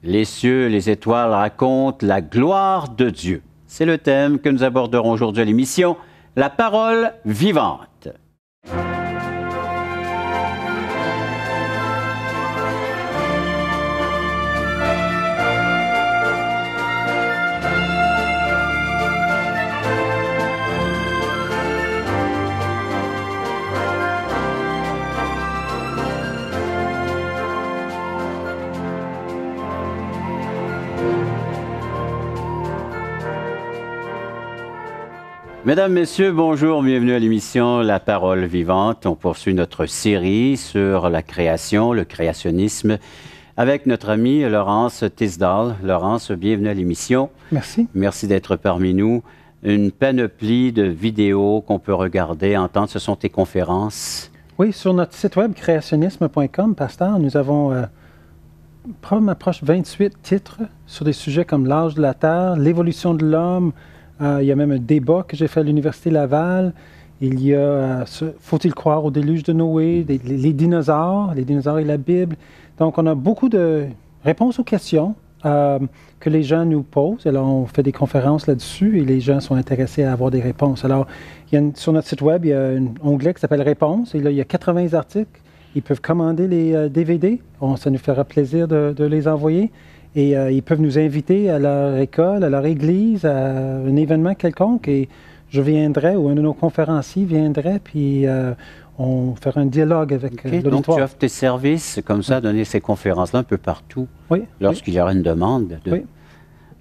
Les cieux, les étoiles racontent la gloire de Dieu. C'est le thème que nous aborderons aujourd'hui à l'émission « La parole vivante ». Mesdames, Messieurs, bonjour, bienvenue à l'émission La Parole Vivante. On poursuit notre série sur la création, le créationnisme, avec notre amie Laurence Tisdall. Laurence, bienvenue à l'émission. Merci. Merci d'être parmi nous. Une panoplie de vidéos qu'on peut regarder, entendre. Ce sont tes conférences. Oui, sur notre site web créationnisme.com, Pasteur, nous avons probablement proche 28 titres sur des sujets comme l'âge de la Terre, l'évolution de l'homme. Il y a même un débat que j'ai fait à l'Université Laval. Il y a faut-il croire au déluge de Noé, les dinosaures et la Bible. Donc, on a beaucoup de réponses aux questions que les gens nous posent. Alors, on fait des conférences là-dessus et les gens sont intéressés à avoir des réponses. Alors, sur notre site web, il y a un onglet qui s'appelle Réponses. Et là, il y a 80 articles. Ils peuvent commander les DVD. Ça nous fera plaisir de les envoyer. Et ils peuvent nous inviter à leur école, à leur église, à un événement quelconque. Et je viendrai, ou un de nos conférenciers viendrait, puis on fera un dialogue avec l'auditoire. Donc, tu offres tes services comme ça, donner ces conférences-là un peu partout, lorsqu'il y aura une demande. Oui.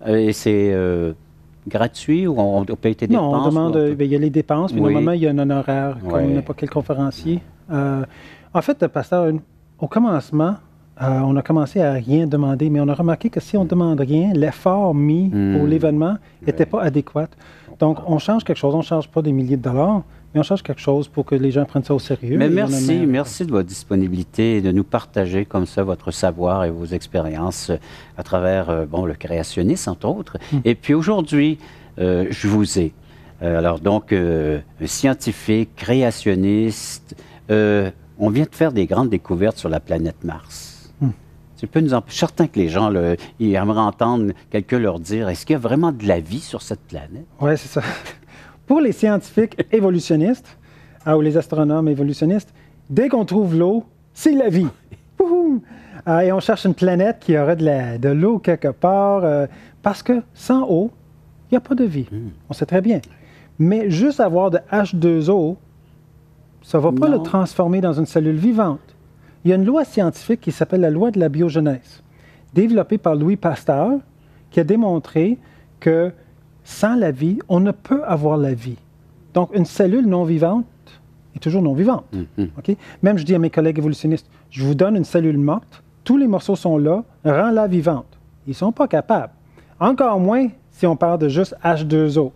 Et c'est gratuit ou on paye tes dépenses? Non, on demande, il y a les dépenses, mais normalement, il y a un honoraire, comme n'importe quel conférencier. En fait, pasteur, au commencement, on a commencé à rien demander, mais on a remarqué que si on ne demande rien, l'effort mis pour l'événement n'était pas adéquat. Donc, on change quelque chose. On ne charge pas des milliers de dollars, mais on change quelque chose pour que les gens prennent ça au sérieux. Mais merci de votre disponibilité et de nous partager comme ça votre savoir et vos expériences à travers le créationnisme, entre autres. Et puis aujourd'hui, je vous ai. Alors donc, un scientifique, créationniste, on vient de faire des grandes découvertes sur la planète Mars. Tu peux nous en... Je suis certain que les gens, ils aimeraient entendre quelqu'un leur dire, est-ce qu'il y a vraiment de la vie sur cette planète? Oui, c'est ça. Pour les scientifiques évolutionnistes, ou les astronomes évolutionnistes, dès qu'on trouve l'eau, c'est la vie. Et on cherche une planète qui aurait de l'eau quelque part, parce que sans eau, il n'y a pas de vie. On sait très bien. Mais juste avoir de H2O, ça ne va pas le transformer dans une cellule vivante. Il y a une loi scientifique qui s'appelle la loi de la biogenèse, développée par Louis Pasteur, qui a démontré que sans la vie, on ne peut avoir la vie. Donc, une cellule non vivante est toujours non vivante. Okay? Même, je dis à mes collègues évolutionnistes, je vous donne une cellule morte, tous les morceaux sont là, rends-la vivante. Ils ne sont pas capables. Encore moins si on parle de juste H2O.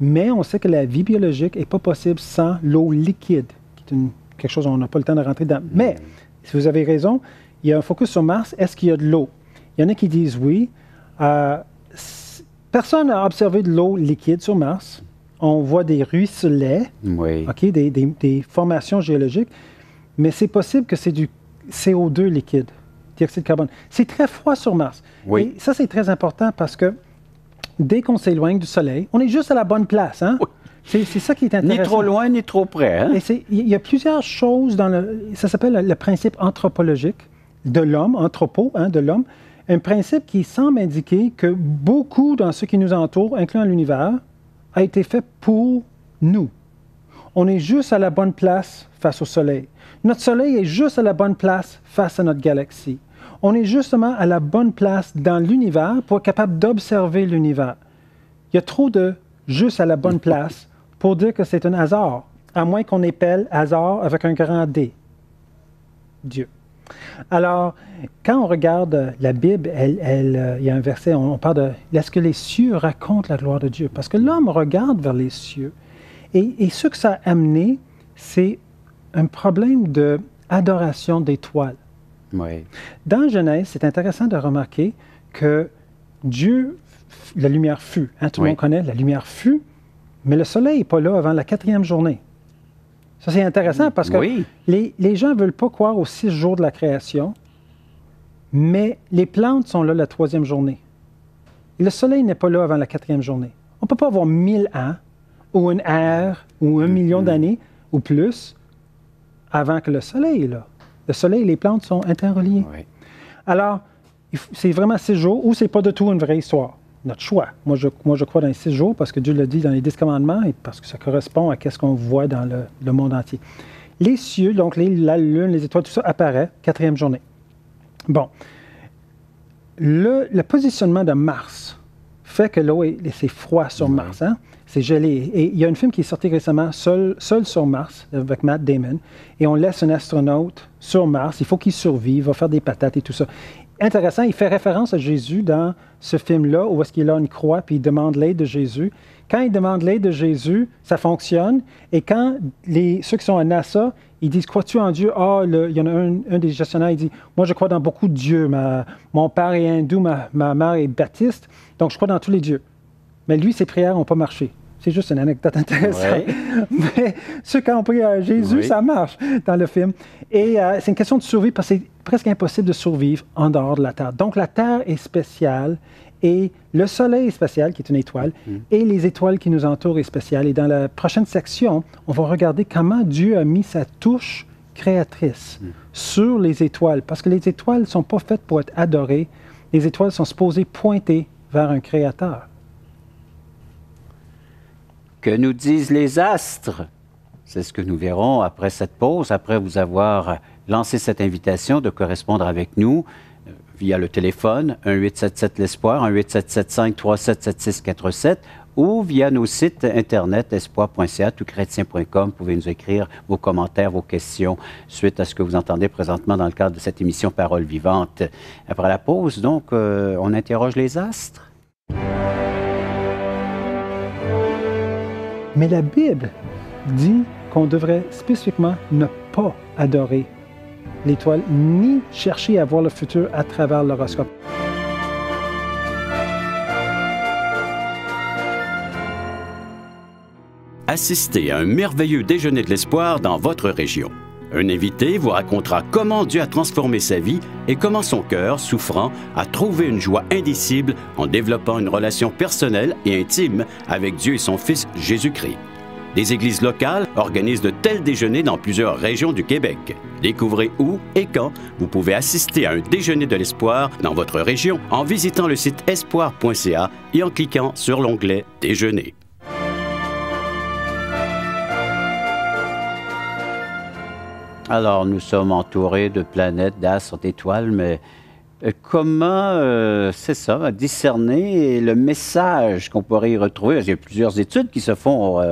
Mais on sait que la vie biologique n'est pas possible sans l'eau liquide, qui est quelque chose dont on n'a pas le temps de rentrer dedans. Mais, si vous avez raison, il y a un focus sur Mars. Est-ce qu'il y a de l'eau? Il y en a qui disent oui. Personne n'a observé de l'eau liquide sur Mars. On voit des ruisselets, des formations géologiques, mais c'est possible que c'est du CO2 liquide, dioxyde de carbone. C'est très froid sur Mars. Et ça, c'est très important parce que dès qu'on s'éloigne du Soleil, on est juste à la bonne place, hein? C'est ça qui est intéressant. Ni trop loin, ni trop près. Hein? Il y a plusieurs choses ça s'appelle le principe anthropologique de l'homme, de l'homme. Un principe qui semble indiquer que beaucoup dans ce qui nous entoure, incluant l'univers, a été fait pour nous. On est juste à la bonne place face au Soleil. Notre Soleil est juste à la bonne place face à notre galaxie. On est justement à la bonne place dans l'univers pour être capable d'observer l'univers. Il y a trop de juste à la bonne place pour dire que c'est un hasard, à moins qu'on épelle hasard avec un grand D. Dieu. Alors, quand on regarde la Bible, il y a un verset, on parle de « Est-ce que les cieux racontent la gloire de Dieu? » Parce que l'homme regarde vers les cieux. Et ce que ça a amené, c'est un problème d'adoration d'étoiles. Dans Genèse, c'est intéressant de remarquer que Dieu, la lumière fut. Tout le monde connaît, la lumière fut. Mais le soleil n'est pas là avant la 4e journée. Ça, c'est intéressant parce que les gens ne veulent pas croire aux 6 jours de la création, Mais les plantes sont là la 3e journée. Et le soleil n'est pas là avant la 4e journée. On ne peut pas avoir 1000 ans, ou une ère, ou 1 million d'années, ou plus, avant que le soleil est là. Le soleil et les plantes sont interreliés. Oui. Alors, c'est vraiment 6 jours, ou c'est pas du tout une vraie histoire. Notre choix. Moi, je crois dans les 6 jours, parce que Dieu l'a dit dans les 10 commandements, et parce que ça correspond à ce qu'on voit dans le monde entier. Les cieux, donc la lune, les étoiles, tout ça apparaît, 4e journée. Bon. Le positionnement de Mars fait que l'eau, c'est froid sur Mars, hein? C'est gelé. Et il y a un film qui est sorti récemment, Seul sur Mars, avec Matt Damon, et on laisse un astronaute sur Mars, il faut qu'il survive, il va faire des patates et tout ça. Intéressant, il fait référence à Jésus dans ce film-là, où est-ce qu'il a une croix, puis il demande l'aide de Jésus. Quand il demande l'aide de Jésus, ça fonctionne, et quand ceux qui sont à NASA, ils disent « Crois-tu en Dieu? » il y en a un des gestionnaires, il dit « Moi, je crois dans beaucoup de dieux. Mon père est hindou, ma mère est baptiste, donc je crois dans tous les dieux. » Mais lui, ses prières n'ont pas marché. C'est juste une anecdote intéressante. Oui. Mais ceux qui ont pris à Jésus, ça marche dans le film. Et c'est une question de survie, parce que c'est presque impossible de survivre en dehors de la Terre. Donc, la Terre est spéciale, et le Soleil est spécial, qui est une étoile, et les étoiles qui nous entourent est spéciales. Et dans la prochaine section, on va regarder comment Dieu a mis sa touche créatrice sur les étoiles. Parce que les étoiles ne sont pas faites pour être adorées. Les étoiles sont supposées pointer vers un créateur. Que nous disent les astres? C'est ce que nous verrons après cette pause, après vous avoir lancé cette invitation de correspondre avec nous via le téléphone 1-877-l'Espoir, 1-877-537-7647 ou via nos sites internet espoir.ca, touchrétien.com. Vous pouvez nous écrire vos commentaires, vos questions suite à ce que vous entendez présentement dans le cadre de cette émission Parole vivante. Après la pause, donc, on interroge les astres. Mais la Bible dit qu'on devrait spécifiquement ne pas adorer l'étoile, ni chercher à voir le futur à travers l'horoscope. Assistez à un merveilleux déjeuner de l'espoir dans votre région. Un invité vous racontera comment Dieu a transformé sa vie et comment son cœur, souffrant, a trouvé une joie indicible en développant une relation personnelle et intime avec Dieu et son Fils Jésus-Christ. Des églises locales organisent de tels déjeuners dans plusieurs régions du Québec. Découvrez où et quand vous pouvez assister à un déjeuner de l'espoir dans votre région en visitant le site espoir.ca et en cliquant sur l'onglet « Déjeuner ». Alors, nous sommes entourés de planètes, d'astres, d'étoiles, mais comment, c'est ça, discerner le message qu'on pourrait y retrouver? Il y a plusieurs études qui se font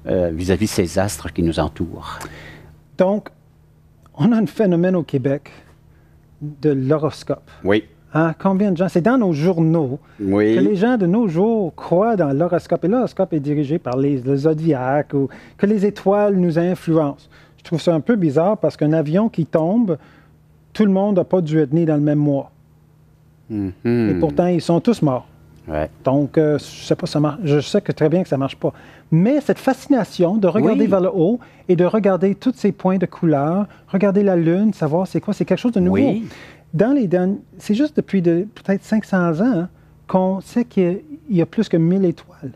vis-à-vis de ces astres qui nous entourent. Donc, on a un phénomène au Québec de l'horoscope. Oui. Hein? Combien de gens? C'est dans nos journaux que les gens de nos jours croient dans l'horoscope. Et l'horoscope est dirigé par le zodiaque ou que les étoiles nous influencent. Je trouve ça un peu bizarre parce qu'un avion qui tombe, tout le monde n'a pas dû être né dans le même mois. Et pourtant, ils sont tous morts. Ouais. Donc, je sais pas, ça marche. Je sais que très bien que ça ne marche pas. Mais cette fascination de regarder vers le haut et de regarder tous ces points de couleur, regarder la Lune, savoir c'est quoi, c'est quelque chose de nouveau. Oui. C'est juste depuis peut-être 500 ans qu'on sait qu'il y a plus que 1000 étoiles.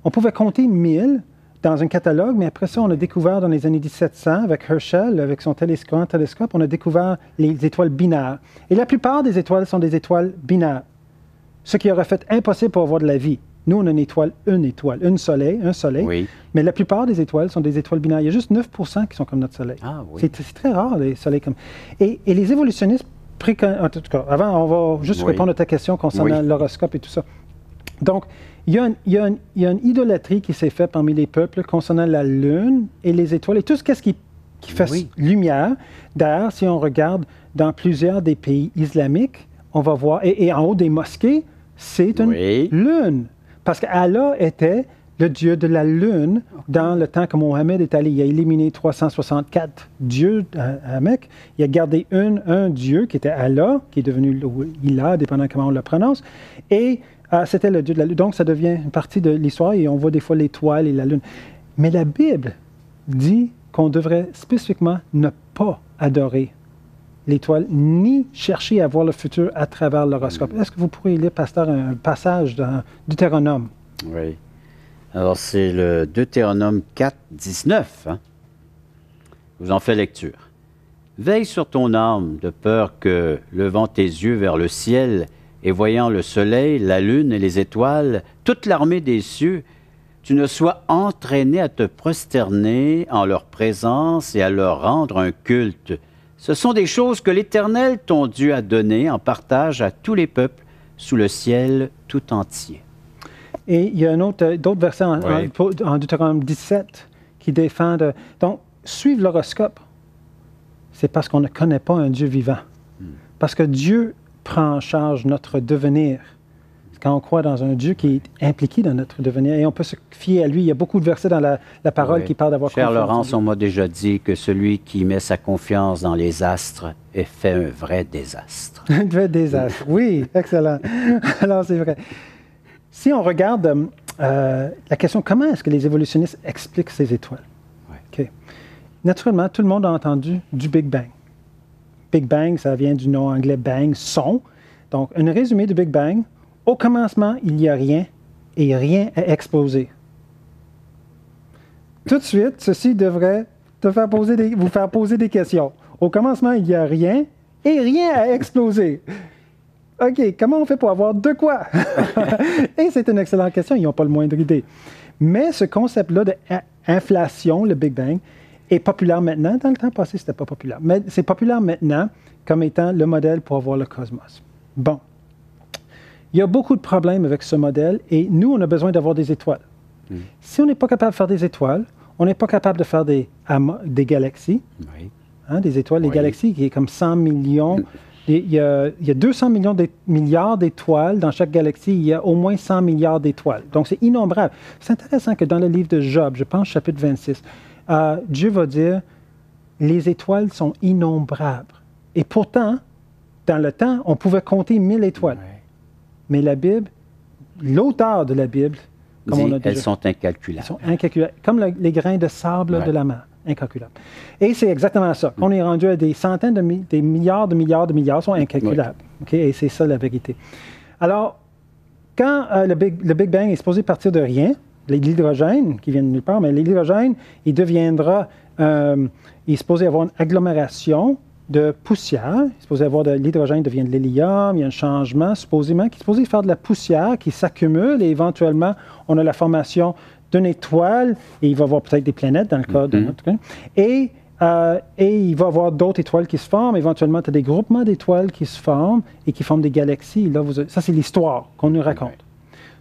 On pouvait compter 1000 dans un catalogue, mais après ça, on a découvert dans les années 1700, avec Herschel, avec son télescope, on a découvert les étoiles binaires. Et la plupart des étoiles sont des étoiles binaires, ce qui aurait fait impossible pour avoir de la vie. Nous, on a un soleil, oui. Mais la plupart des étoiles sont des étoiles binaires. Il y a juste 9% qui sont comme notre soleil. Ah, oui. C'est très rare, les soleils comme... Et les évolutionnistes, en tout cas, avant, on va juste répondre à ta question concernant l'horoscope et tout ça. Donc, il y a une idolâtrie qui s'est faite parmi les peuples concernant la Lune et les étoiles et tout ce qui fait lumière. D'ailleurs, si on regarde dans plusieurs des pays islamiques, on va voir, et en haut des mosquées, c'est une lune. Parce qu'Allah était le dieu de la lune dans le temps que Mohammed est allé. Il a éliminé 364 dieux à Mecque. Il a gardé un dieu qui était Allah, qui est devenu Ilah, dépendant comment on le prononce. Et c'était le dieu de la lune. Donc, ça devient une partie de l'histoire et on voit des fois l'étoile et la lune. Mais la Bible dit qu'on devrait spécifiquement ne pas adorer l'étoile, ni chercher à voir le futur à travers l'horoscope. Est-ce que vous pourriez lire, pasteur, un passage dans Deutéronome? Oui. Alors, c'est le Deutéronome 4, 19. Hein? Je vous en fais lecture. « Veille sur ton âme, de peur que, levant tes yeux vers le ciel et voyant le soleil, la lune et les étoiles, toute l'armée des cieux, tu ne sois entraîné à te prosterner en leur présence et à leur rendre un culte. Ce sont des choses que l'Éternel ton Dieu a données en partage à tous les peuples sous le ciel tout entier. » Et il y a d'autres versets en Deutéronome 17 qui défendent... Donc, suivre l'horoscope, c'est parce qu'on ne connaît pas un Dieu vivant. Parce que Dieu prend en charge notre devenir. Quand on croit dans un Dieu qui est impliqué dans notre devenir, et on peut se fier à lui. Il y a beaucoup de versets dans la parole qui parlent d'avoir confiance. Cher Laurence, on m'a déjà dit que celui qui met sa confiance dans les astres est fait un vrai désastre. Un vrai désastre, oui, excellent. Alors, c'est vrai. Si on regarde la question, comment est-ce que les évolutionnistes expliquent ces étoiles? Okay. Naturellement, tout le monde a entendu du Big Bang. Big Bang, ça vient du nom anglais bang, son. Donc, un résumé du Big Bang. Au commencement, il n'y a rien et rien a explosé. Tout de suite, ceci devrait vous faire poser des questions. Au commencement, il n'y a rien et rien a explosé. OK, comment on fait pour avoir de quoi? Et c'est une excellente question, ils n'ont pas le moindre idée. Mais ce concept-là d'inflation, le Big Bang, est populaire maintenant. Dans le temps passé, ce n'était pas populaire. Mais c'est populaire maintenant comme étant le modèle pour avoir le cosmos. Bon. Il y a beaucoup de problèmes avec ce modèle et nous, on a besoin d'avoir des étoiles. Si on n'est pas capable de faire des étoiles, on n'est pas capable de faire des galaxies. Oui. Hein, des étoiles, les galaxies, qui est comme 100 millions. Il y a 200 milliards d'étoiles dans chaque galaxie. Il y a au moins 100 milliards d'étoiles. Donc, c'est innombrable. C'est intéressant que dans le livre de Job, je pense chapitre 26, Dieu va dire, les étoiles sont innombrables. Et pourtant, dans le temps, on pouvait compter 1000 étoiles. Oui. Mais la Bible, l'auteur de la Bible, comme on a déjà, elles sont incalculables. Elles sont incalculables, comme les grains de sable de la mer, incalculables. Et c'est exactement ça. On est rendu à des centaines des milliards sont incalculables. Okay? Et c'est ça la vérité. Alors, quand le Big Bang est supposé partir de rien, l'hydrogène, qui vient de nulle part, mais l'hydrogène, il deviendra, il est supposé avoir une agglomération de poussière. Il est supposé avoir l'hydrogène devient de l'hélium, il y a un changement supposément qui est supposé faire de la poussière qui s'accumule et éventuellement on a la formation d'une étoile et il va y avoir peut-être des planètes dans le cas de notre cas. Et il va y avoir d'autres étoiles qui se forment. Éventuellement, tu as des groupements d'étoiles qui se forment et qui forment des galaxies. Là, ça, c'est l'histoire qu'on nous raconte.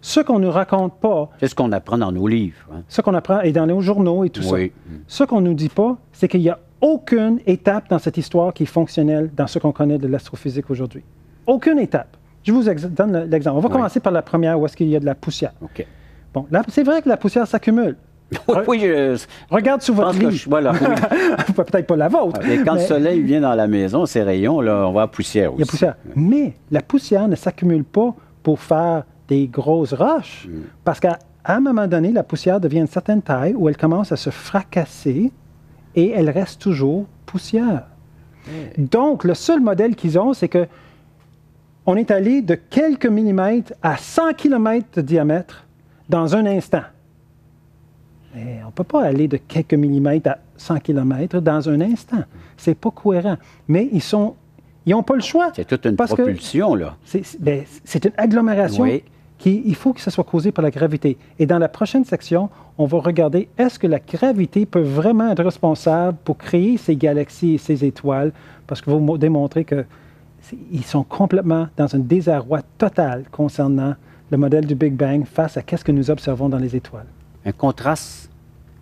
Ce qu'on ne nous raconte pas... C'est ce qu'on apprend dans nos livres. Hein. Ce qu'on apprend et dans nos journaux et tout ça. Ce qu'on ne nous dit pas, c'est qu'il y a aucune étape dans cette histoire qui est fonctionnelle dans ce qu'on connaît de l'astrophysique aujourd'hui. Aucune étape. Je vous donne l'exemple. On va commencer par la première, où est-ce qu'il y a de la poussière. OK. Bon, là, c'est vrai que la poussière s'accumule. Regarde sous votre lit. Peut-être pas la vôtre. Et quand le soleil vient dans la maison, ces rayons, là, on voit la poussière aussi. Il y a poussière. Mais la poussière ne s'accumule pas pour faire des grosses roches, parce qu'à un moment donné, la poussière devient une certaine taille où elle commence à se fracasser et elle reste toujours poussière. Donc, le seul modèle qu'ils ont, c'est que on est allé de quelques millimètres à 100 km de diamètre dans un instant. Et on ne peut pas aller de quelques millimètres à 100 km dans un instant. C'est pas cohérent. Mais ils n'ont pas le choix. C'est toute une propulsion, là. C'est une agglomération il faut que ça soit causé par la gravité. Et dans la prochaine section, on va regarder est-ce que la gravité peut vraiment être responsable pour créer ces galaxies et ces étoiles, parce que vous démontrez qu'ils sont complètement dans un désarroi total concernant le modèle du Big Bang face à ce que nous observons dans les étoiles. Un contraste.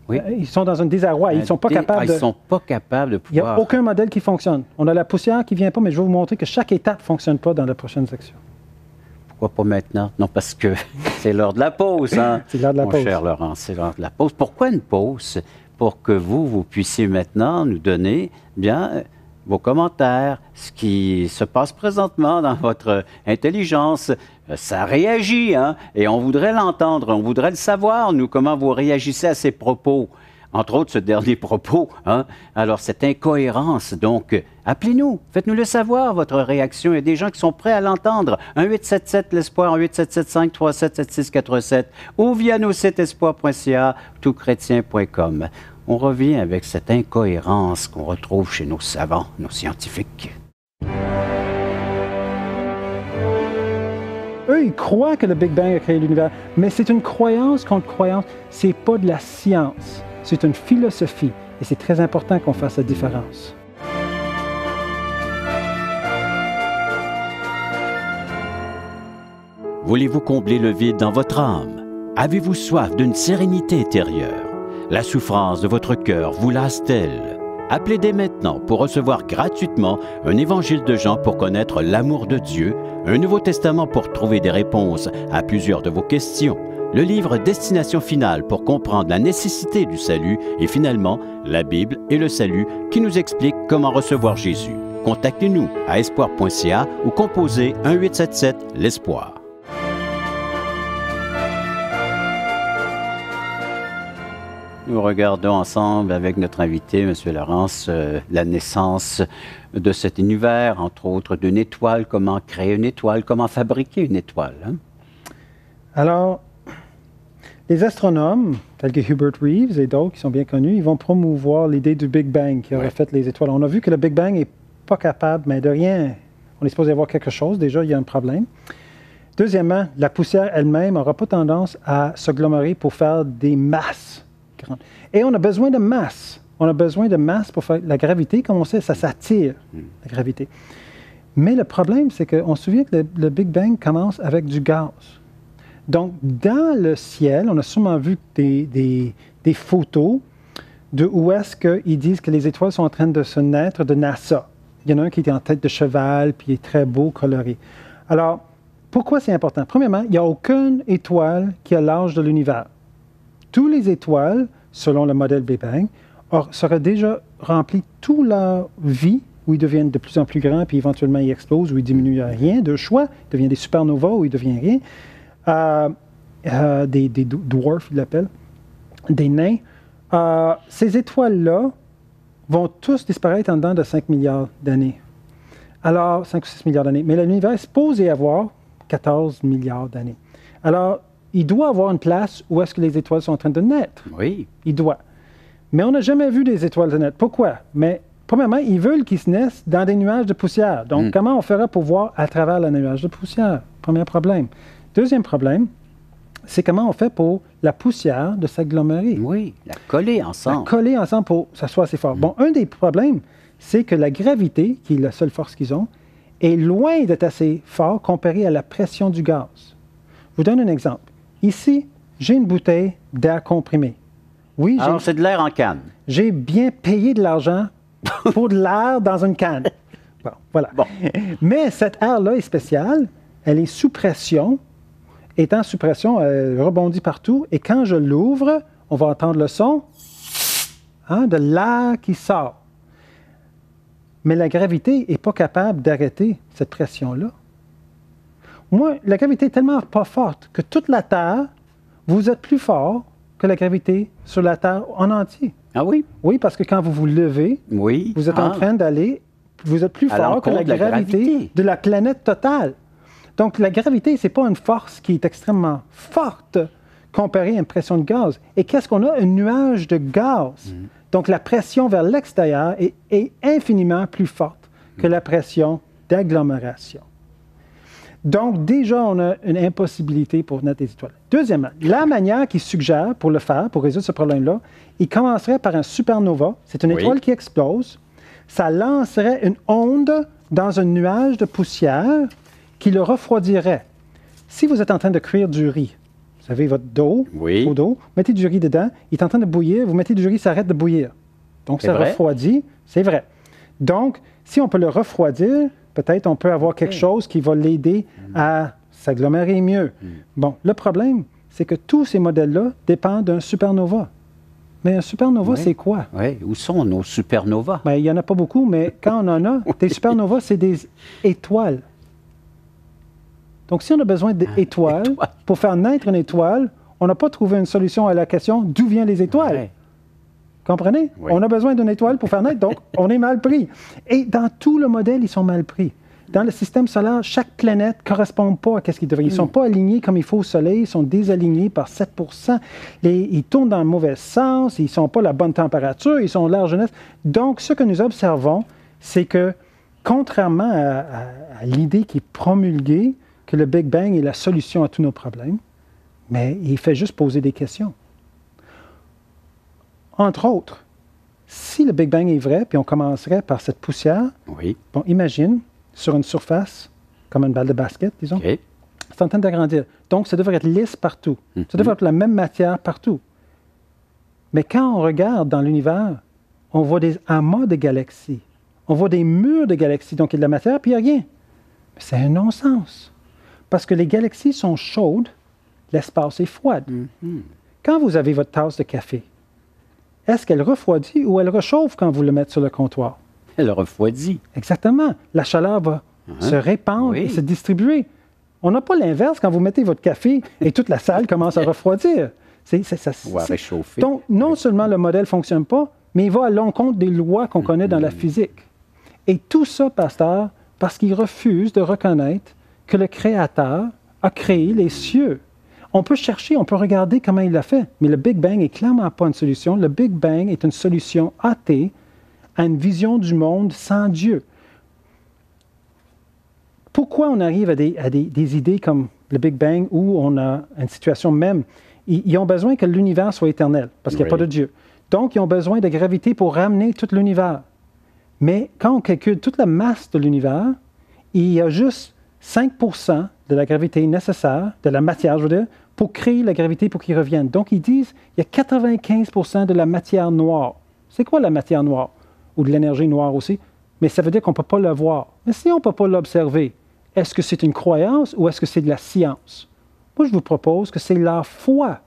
Oui. Ils sont dans un désarroi. Ils ne sont pas capables de... Ils sont pas capables de pouvoir... Il n'y a aucun modèle qui fonctionne. On a la poussière qui ne vient pas, mais je vais vous montrer que chaque étape ne fonctionne pas dans la prochaine section. Pourquoi pas maintenant? Non, parce que c'est l'heure de la pause, hein? C'est l'heure de la pause. Mon cher Laurent, c'est l'heure de la pause. Pourquoi une pause? Pour que vous puissiez maintenant nous donner bien vos commentaires, ce qui se passe présentement dans votre intelligence. Ça réagit, hein? Et on voudrait l'entendre, on voudrait le savoir, nous, comment vous réagissez à ces propos. entre autres ce dernier propos. Hein? Alors, cette incohérence, donc, appelez-nous, faites-nous le savoir, votre réaction. Il y a des gens qui sont prêts à l'entendre. 1-877-l'Espoir, 1-877-537-7647 ou via nos sites espoir.ca, toutchrétien.com. On revient avec cette incohérence qu'on retrouve chez nos savants, nos scientifiques. Eux, ils croient que le Big Bang a créé l'univers, mais c'est une croyance contre croyance. C'est pas de la science, c'est une philosophie. Et c'est très important qu'on fasse la différence. Voulez-vous combler le vide dans votre âme? Avez-vous soif d'une sérénité intérieure? La souffrance de votre cœur vous lasse-t-elle? Appelez dès maintenant pour recevoir gratuitement un évangile de Jean pour connaître l'amour de Dieu, un Nouveau Testament pour trouver des réponses à plusieurs de vos questions, le livre Destination finale pour comprendre la nécessité du salut et finalement la Bible et le salut qui nous explique comment recevoir Jésus. Contactez-nous à espoir.ca ou composez 1-877-l'Espoir. Nous regardons ensemble avec notre invité, M. Laurence, la naissance de cet univers, entre autres d'une étoile, comment créer une étoile, comment fabriquer une étoile. Hein? Alors, les astronomes, tels que Hubert Reeves et d'autres qui sont bien connus, ils vont promouvoir l'idée du Big Bang qui aurait fait les étoiles. On a vu que le Big Bang n'est pas capable, mais de rien. On est supposé avoir quelque chose, déjà, il y a un problème. Deuxièmement, la poussière elle-même n'aura pas tendance à s'agglomérer pour faire des masses. Et on a besoin de masse. On a besoin de masse pour faire la gravité, comme on sait, ça s'attire, la gravité. Mais le problème, c'est qu'on se souvient que le Big Bang commence avec du gaz. Donc, dans le ciel, on a sûrement vu des photos de où est-ce qu'ils disent que les étoiles sont en train de se naître de NASA. Il y en a un qui était en tête de cheval, puis il est très beau, coloré. Alors, pourquoi c'est important? Premièrement, il n'y a aucune étoile qui a l'âge de l'univers. Toutes les étoiles, selon le modèle Big Bang, seraient déjà remplies toute leur vie, où ils deviennent de plus en plus grands, puis éventuellement ils explosent, ou ils diminuent à rien, de choix, ils deviennent des supernovas, ou ils deviennent rien, des dwarfs, ils l'appellent, des nains. Ces étoiles-là vont tous disparaître en dedans de 5 milliards d'années. Alors, 5 ou 6 milliards d'années. Mais l'univers est supposé avoir 14 milliards d'années. Alors, il doit avoir une place où est-ce que les étoiles sont en train de naître. Oui. Il doit. Mais on n'a jamais vu des étoiles de naître. Pourquoi? Mais, premièrement, ils veulent qu'ils se naissent dans des nuages de poussière. Donc, comment on ferait pour voir à travers le nuage de poussière? Premier problème. Deuxième problème, c'est comment on fait pour la poussière de s'agglomérer. Oui, la coller ensemble. La coller ensemble pour que ça soit assez fort. Bon, un des problèmes, c'est que la gravité, qui est la seule force qu'ils ont, est loin d'être assez fort comparé à la pression du gaz. Je vous donne un exemple. Ici, j'ai une bouteille d'air comprimé. Oui, alors, c'est de l'air en canne. J'ai bien payé de l'argent pour de l'air dans une canne. Bon, voilà. Bon. Mais cette air-là est spéciale. Elle est sous pression. Étant sous pression, elle rebondit partout. Et quand je l'ouvre, on va entendre le son de l'air qui sort. Mais la gravité n'est pas capable d'arrêter cette pression-là. Moi, la gravité est tellement pas forte que toute la Terre, vous êtes plus fort que la gravité sur la Terre en entier. Ah oui? Oui, parce que quand vous vous levez, oui. Vous êtes en train d'aller, vous êtes plus fort que la gravité de la planète totale. Donc, la gravité, ce n'est pas une force qui est extrêmement forte comparée à une pression de gaz. Et qu'est-ce qu'on a? Un nuage de gaz. Donc, la pression vers l'extérieur est infiniment plus forte que la pression d'agglomération. Donc, déjà, on a une impossibilité pour naître des étoiles. Deuxièmement, la manière qu'il suggère pour le faire, pour résoudre ce problème-là, il commencerait par un supernova. C'est une étoile qui explose. Ça lancerait une onde dans un nuage de poussière qui le refroidirait. Si vous êtes en train de cuire du riz, vous avez votre d'eau, vous mettez du riz dedans, il est en train de bouillir, vous mettez du riz, ça arrête de bouillir. Donc, ça refroidit, c'est vrai. Donc, si on peut le refroidir, peut-être on peut avoir quelque chose qui va l'aider à s'agglomérer mieux. Bon, le problème, c'est que tous ces modèles-là dépendent d'un supernova. Mais un supernova, c'est quoi? Oui, où sont nos supernovas? Bien, il n'y en a pas beaucoup, mais quand on en a, des supernovas, c'est des étoiles. Donc, si on a besoin d'étoiles, pour faire naître une étoile, on n'a pas trouvé une solution à la question d'où viennent les étoiles. Comprenez? Oui. On a besoin d'une étoile pour faire naître, donc on est mal pris. Et dans tout le modèle, ils sont mal pris. Dans le système solaire, chaque planète ne correspond pas à ce qu'ils devraient. Ils ne sont pas alignés comme il faut au Soleil, ils sont désalignés par 7 ils tournent dans le mauvais sens, ils ne sont pas à la bonne température, ils sont large jeunesse. Donc, ce que nous observons, c'est que, contrairement à l'idée qui est promulguée, que le Big Bang est la solution à tous nos problèmes, mais il fait juste poser des questions. Entre autres, si le Big Bang est vrai, puis on commencerait par cette poussière, Oui. bon, imagine, sur une surface, comme une balle de basket, disons, OK. c'est en train d'agrandir. Donc, ça devrait être lisse partout. Ça devrait être la même matière partout. Mais quand on regarde dans l'univers, on voit des amas de galaxies. On voit des murs de galaxies. Donc, il y a de la matière, puis il n'y a rien. Mais c'est un non-sens. Parce que les galaxies sont chaudes, l'espace est froid. Quand vous avez votre tasse de café, est-ce qu'elle refroidit ou elle réchauffe quand vous le mettez sur le comptoir? Elle refroidit. Exactement. La chaleur va se répandre et se distribuer. On n'a pas l'inverse quand vous mettez votre café et toute la salle commence à refroidir. Ou à réchauffer. Donc, non seulement le modèle ne fonctionne pas, mais il va à l'encontre des lois qu'on connaît dans la physique. Et tout ça, pasteur, parce qu'il refuse de reconnaître que le Créateur a créé les cieux. On peut chercher, on peut regarder comment il l'a fait, mais le Big Bang n'est clairement pas une solution. Le Big Bang est une solution athée à une vision du monde sans Dieu. Pourquoi on arrive à des idées comme le Big Bang où on a une situation même? Ils ont besoin que l'univers soit éternel, parce qu'il n'y a pas de Dieu. Donc, ils ont besoin de gravité pour ramener tout l'univers. Mais quand on calcule toute la masse de l'univers, il y a juste 5% de la gravité nécessaire, de la matière, je veux dire, pour créer la gravité pour qu'il revienne. Donc, ils disent qu'il y a 95% de la matière noire. C'est quoi la matière noire? Ou de l'énergie noire aussi? Mais ça veut dire qu'on ne peut pas le voir. Mais si on ne peut pas l'observer, est-ce que c'est une croyance ou est-ce que c'est de la science? Moi, je vous propose que c'est la foi.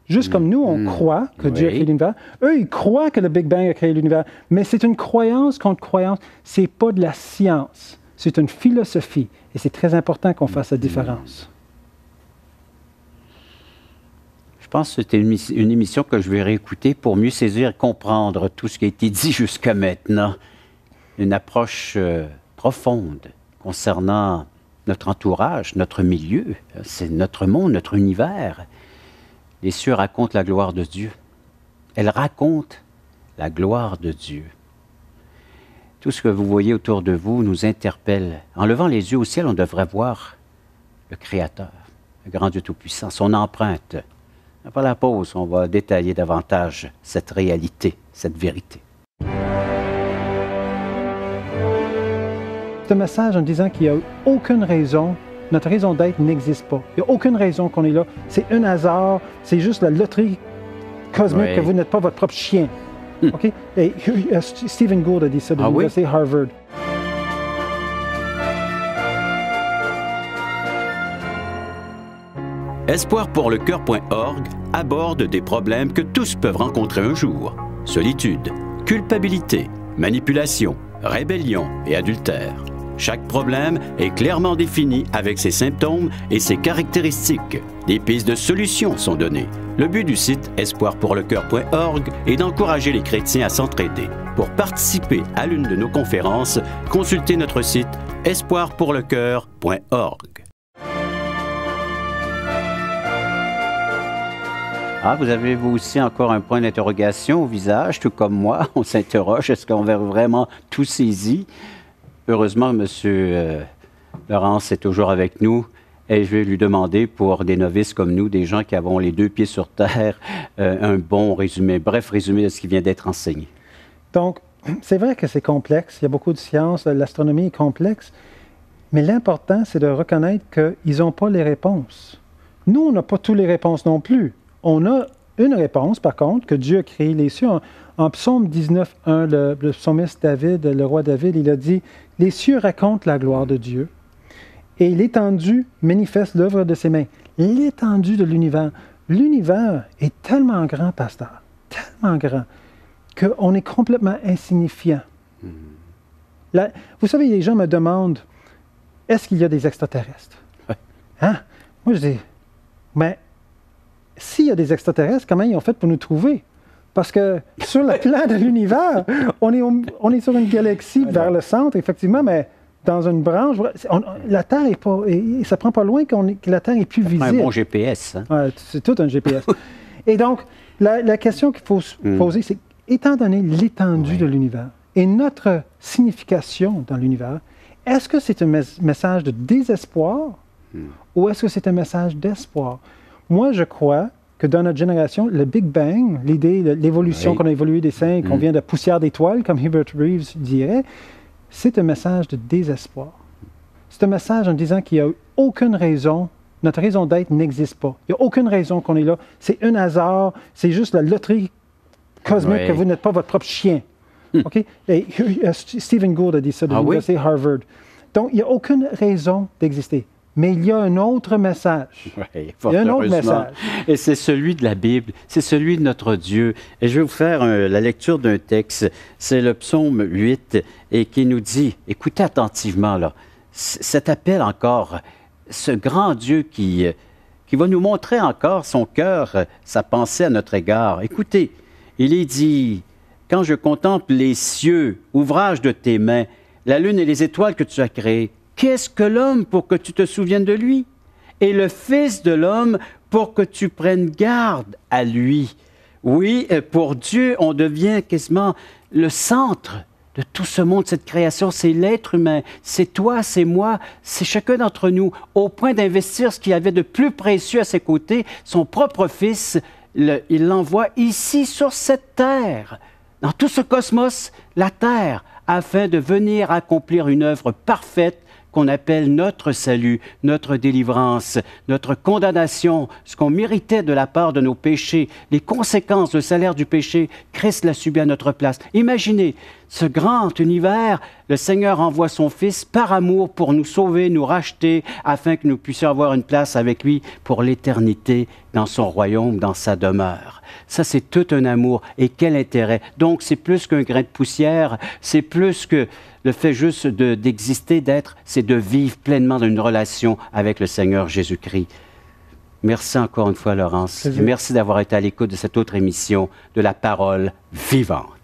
Juste comme nous, on croit que Dieu a créé l'univers. Eux, ils croient que le Big Bang a créé l'univers. Mais c'est une croyance contre croyance. Ce n'est pas de la science. C'est une philosophie. Et c'est très important qu'on fasse la différence. Je pense que c'était une émission que je vais réécouter pour mieux saisir et comprendre tout ce qui a été dit jusqu'à maintenant. Une approche profonde concernant notre entourage, notre milieu. C'est notre monde, notre univers. Les cieux racontent la gloire de Dieu. Elles racontent la gloire de Dieu. Tout ce que vous voyez autour de vous nous interpelle. En levant les yeux au ciel, on devrait voir le Créateur, le grand Dieu Tout-Puissant, son empreinte. Après la pause, on va détailler davantage cette réalité, cette vérité. C'est un message en disant qu'il n'y a aucune raison, notre raison d'être n'existe pas. Il n'y a aucune raison qu'on est là. C'est un hasard, c'est juste la loterie cosmique que vous n'êtes pas votre propre chien. OK? Et Stephen Gould a dit ça de l'Université Harvard. Espoirpourlecoeur.org aborde des problèmes que tous peuvent rencontrer un jour. Solitude, culpabilité, manipulation, rébellion et adultère. Chaque problème est clairement défini avec ses symptômes et ses caractéristiques. Des pistes de solutions sont données. Le but du site espoirpourlecoeur.org est d'encourager les chrétiens à s'entraider. Pour participer à l'une de nos conférences, consultez notre site espoirpourlecoeur.org. Ah, vous avez vous aussi encore un point d'interrogation au visage, tout comme moi. On s'interroge, est-ce qu'on va vraiment tout saisi? Heureusement, M. Laurence est toujours avec nous et je vais lui demander pour des novices comme nous, des gens qui avons les deux pieds sur terre, un bon résumé, bref résumé de ce qui vient d'être enseigné. Donc, c'est vrai que c'est complexe, il y a beaucoup de sciences, l'astronomie est complexe, mais l'important, c'est de reconnaître qu'ils n'ont pas les réponses. Nous, on n'a pas toutes les réponses non plus. On a une réponse, par contre, que Dieu a créé les cieux. En Psaume 19.1, le psalmiste David, le roi David, il a dit « Les cieux racontent la gloire de Dieu, et l'étendue manifeste l'œuvre de ses mains. » L'étendue de l'univers. L'univers est tellement grand, pasteur, tellement grand, qu'on est complètement insignifiant. Là, vous savez, les gens me demandent « Est-ce qu'il y a des extraterrestres? » Hein? Moi, je dis « Mais s'il y a des extraterrestres, comment ils ont fait pour nous trouver? » Parce que sur le plan de l'univers, on est sur une galaxie vers le centre, effectivement, mais dans une branche, la Terre est pas... ça prend pas loin que la Terre est plus visible. Un bon GPS. Hein? Ouais, c'est tout un GPS. Et donc, la question qu'il faut se poser, c'est, étant donné l'étendue de l'univers et notre signification dans l'univers, est-ce que c'est un message de désespoir ou est-ce que c'est un message d'espoir? Moi, je crois que dans notre génération, le Big Bang, l'idée, l'évolution qu'on a évolué des saints, qu'on vient de poussière d'étoiles, comme Hubert Reeves dirait, c'est un message de désespoir. C'est un message en disant qu'il n'y a aucune raison, notre raison d'être n'existe pas. Il n'y a aucune raison qu'on est là. C'est un hasard, c'est juste la loterie cosmique que vous n'êtes pas votre propre chien. OK? Et Stephen Gould a dit ça de l'Université Harvard. Donc, il n'y a aucune raison d'exister. Mais il y a un autre message. Oui, il y a un autre message. Et c'est celui de la Bible, c'est celui de notre Dieu. Et je vais vous faire la lecture d'un texte. C'est le psaume 8 et qui nous dit, écoutez attentivement là, cet appel encore, ce grand Dieu qui va nous montrer encore son cœur, sa pensée à notre égard. Écoutez, il est dit, quand je contemple les cieux, ouvrage de tes mains, la lune et les étoiles que tu as créées, qu'est-ce que l'homme pour que tu te souviennes de lui? Et le Fils de l'homme pour que tu prennes garde à lui. Oui, pour Dieu, on devient quasiment le centre de tout ce monde, cette création. C'est l'être humain, c'est toi, c'est moi, c'est chacun d'entre nous, au point d'investir ce qu'il avait de plus précieux à ses côtés, son propre Fils, il l'envoie ici sur cette terre, dans tout ce cosmos, la terre, afin de venir accomplir une œuvre parfaite qu'on appelle notre salut, notre délivrance, notre condamnation, ce qu'on méritait de la part de nos péchés, les conséquences, le salaire du péché, Christ l'a subi à notre place. Imaginez ce grand univers, le Seigneur envoie son Fils par amour pour nous sauver, nous racheter, afin que nous puissions avoir une place avec lui pour l'éternité dans son royaume, dans sa demeure. Ça, c'est tout un amour. Et quel intérêt! Donc, c'est plus qu'un grain de poussière, c'est plus que le fait juste d'exister, d'être, c'est de vivre pleinement dans une relation avec le Seigneur Jésus-Christ. Merci encore une fois, Laurence. Et merci d'avoir été à l'écoute de cette autre émission de la parole vivante.